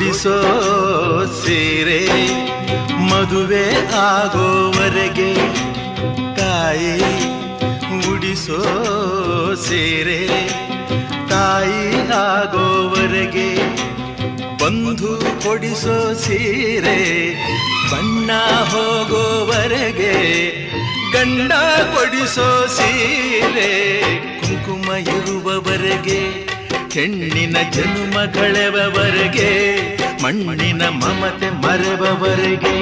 ಕೊಡಿಸೋ ಸೀರೆ ಮದುವೆ ಆಗೋವರೆಗೆ ತಾಯಿ ಉಡಿಸೋ ಸೀರೆ ತಾಯಿ ಆಗೋವರೆಗೆ ಬಂಧು ಕೊಡಿಸೋ ಸೀರೆ ಬಣ್ಣ ಹೋಗೋವರೆಗೆ ಗಂಡ ಕೊಡಿಸೋ ಸೀರೆ ಕುಂಕುಮ ಇರುವವರೆಗೆ ಹೆಣ್ಣಿನ ಜನ್ಮ ಕಳೆವವರೆಗೆ ಮಣ್ಣಿನ ಮಮತೆ ಮರೆವವರೆಗೆ